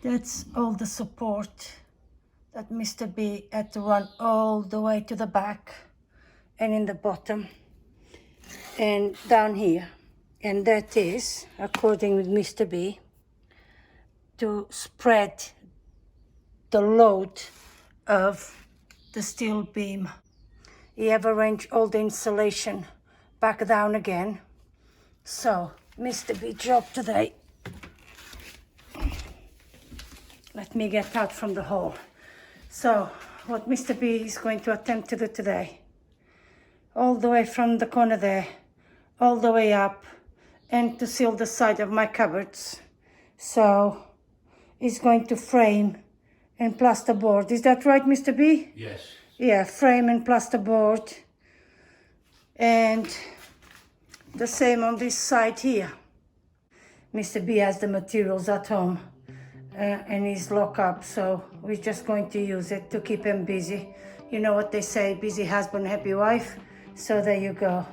That's all the support that Mr. B had to run all the way to the back and in the bottom and down here. And that is, according with Mr. B, to spread the load of the steel beam. He have arranged all the insulation back down again. So, Mr. B job today. Let me get out from the hole. So, what Mr. B is going to attempt to do today, all the way from the corner there, all the way up, and to seal the side of my cupboards. So, he's going to frame and plasterboard. Is that right, Mr. B? Yes. Yeah, frame and plasterboard. And the same on this side here. Mr. B has the materials at home and he's locked up, so we're just going to use it to keep him busy. You know what they say, busy husband, happy wife. So there you go.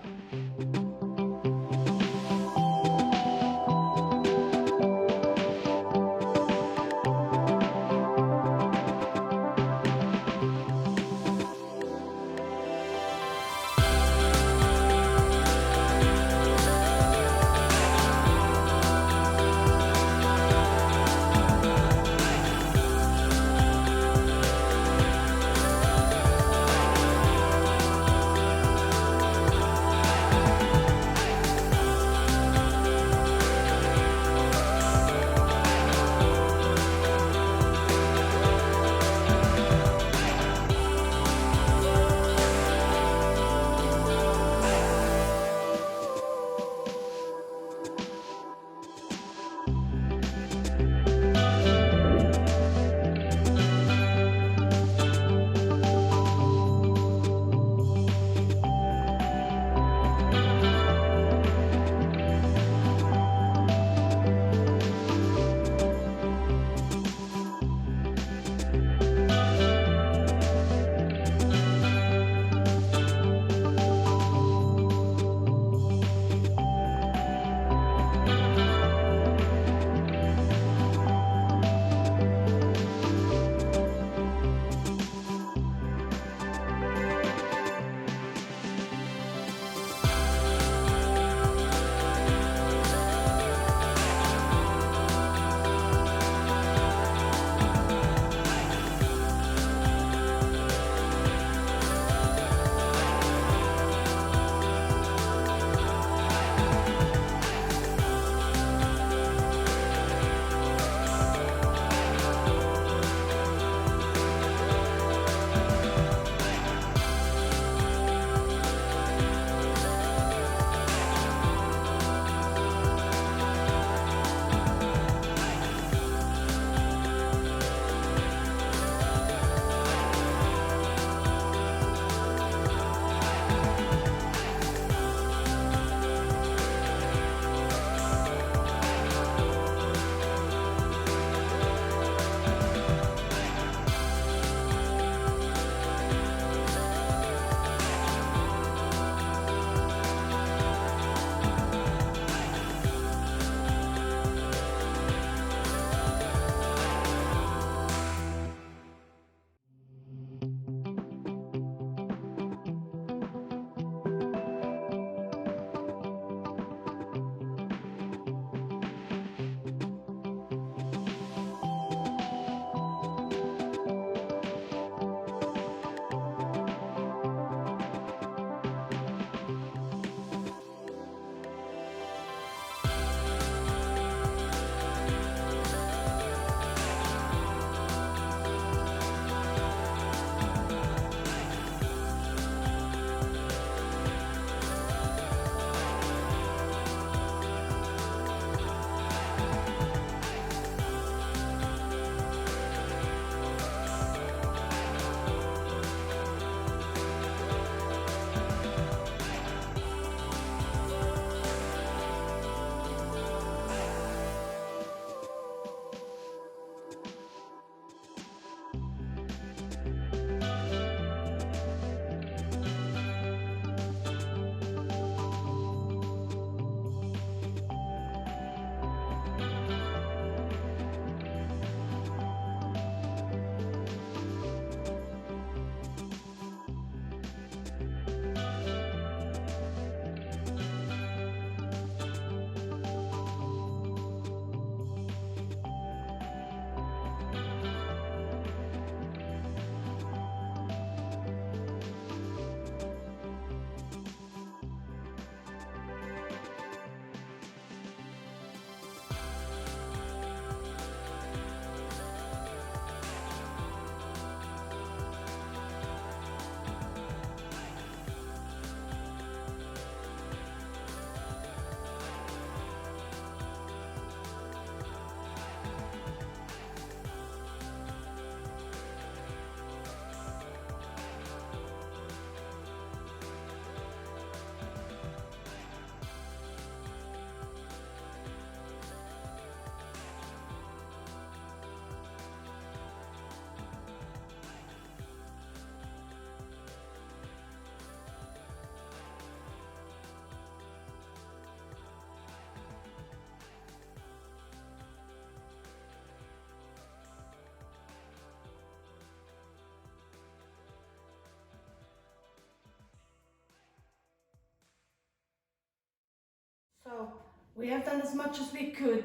we have done as much as we could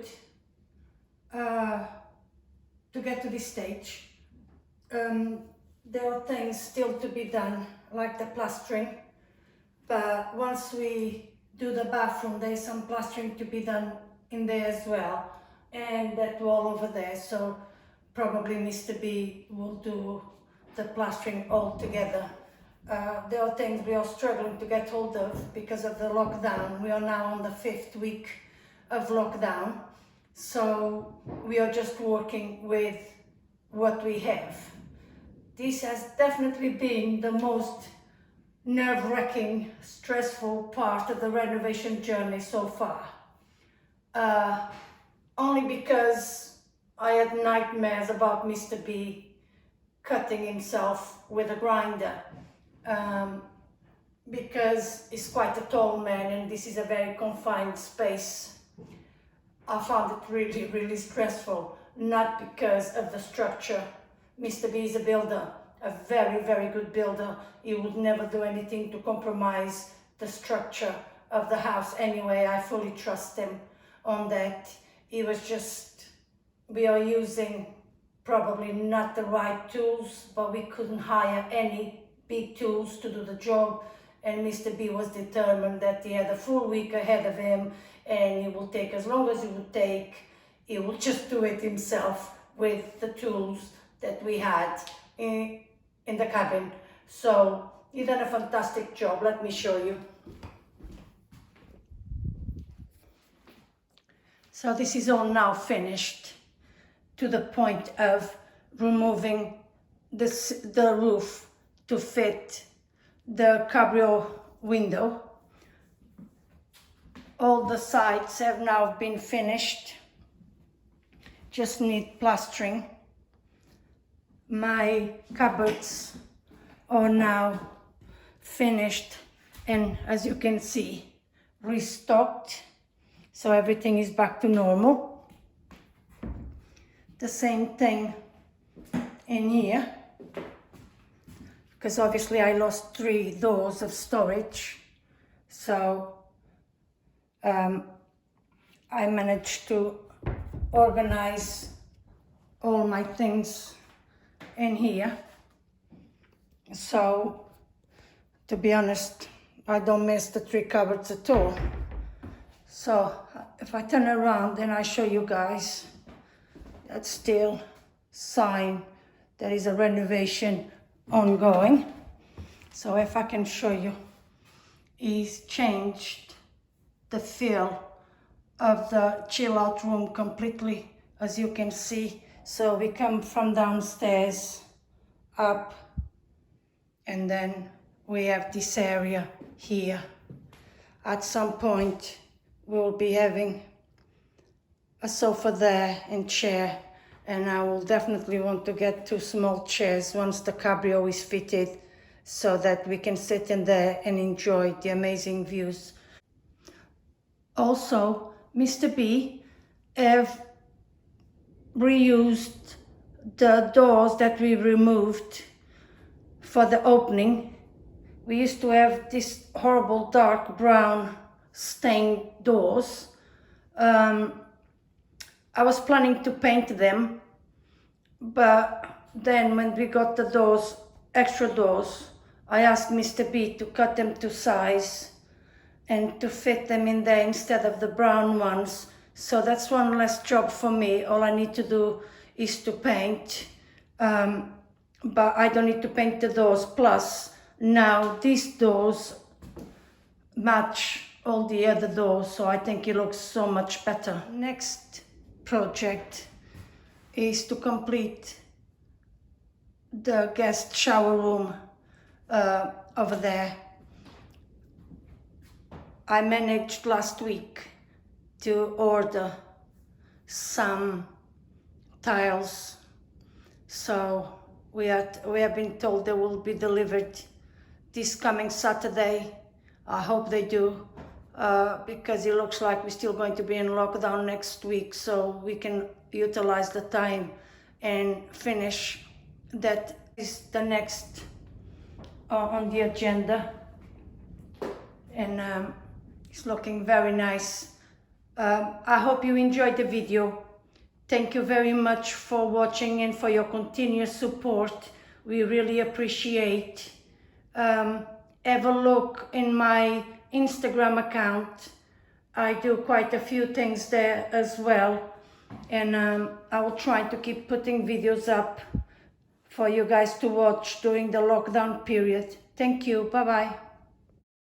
to get to this stage. There are things still to be done, like the plastering, but once we do the bathroom, there's some plastering to be done in there as well, and that wall over there, so probably Mr. B will do the plastering all together. There are things we are struggling to get hold of because of the lockdown. We are now on the 5th week of lockdown, so we are just working with what we have. This has definitely been the most nerve-wracking, stressful part of the renovation journey so far. Only because I had nightmares about Mr. B cutting himself with a grinder. Because he's quite a tall man and this is a very confined space. I found it really, really stressful, not because of the structure. Mr. B is a builder, a very, very good builder. He would never do anything to compromise the structure of the house anyway. I fully trust him on that. He was just, we are using probably not the right tools, but we couldn't hire any big tools to do the job, and Mr. B was determined that he had a full week ahead of him and it will take as long as it would take. He will just do it himself with the tools that we had in the cabin. So he done a fantastic job. Let me show you. So this is all now finished to the point of removing the roof to fit the Cabrio window. All the sides have now been finished, just need plastering. My cupboards are now finished and, as you can see, restocked, so everything is back to normal. The same thing in here, because obviously I lost 3 doors of storage, so I managed to organize all my things in here. So, to be honest, I don't miss the 3 cupboards at all. So, if I turn around and I show you guys, that's still sign there is a renovation ongoing. So if I can show you, he's changed the feel of the chill out room completely, as you can see. So we come from downstairs up, and then we have this area here. At some point we'll be having a sofa there and chair, and I will definitely want to get 2 small chairs once the Cabrio is fitted, so that we can sit in there and enjoy the amazing views. Also, Mr. B have reused the doors that we removed for the opening. We used to have these horrible dark brown stained doors. I was planning to paint them, but then when we got the doors, extra doors, I asked Mr. B to cut them to size and to fit them in there instead of the brown ones. So that's one less job for me. All I need to do is to paint, but I don't need to paint the doors. Plus, now these doors match all the other doors, so I think it looks so much better. Next project is to complete the guest shower room over there. I managed last week to order some tiles, so we have been told they will be delivered this coming Saturday. I hope they do, because it looks like we're still going to be in lockdown next week, so we can utilize the time and finish. That is the next on the agenda, and it's looking very nice. I hope you enjoyed the video. Thank you very much for watching and for your continuous support. We really appreciate. Have a look in my Instagram account. I do quite a few things there as well, and I will try to keep putting videos up for you guys to watch during the lockdown period. Thank you. Bye bye.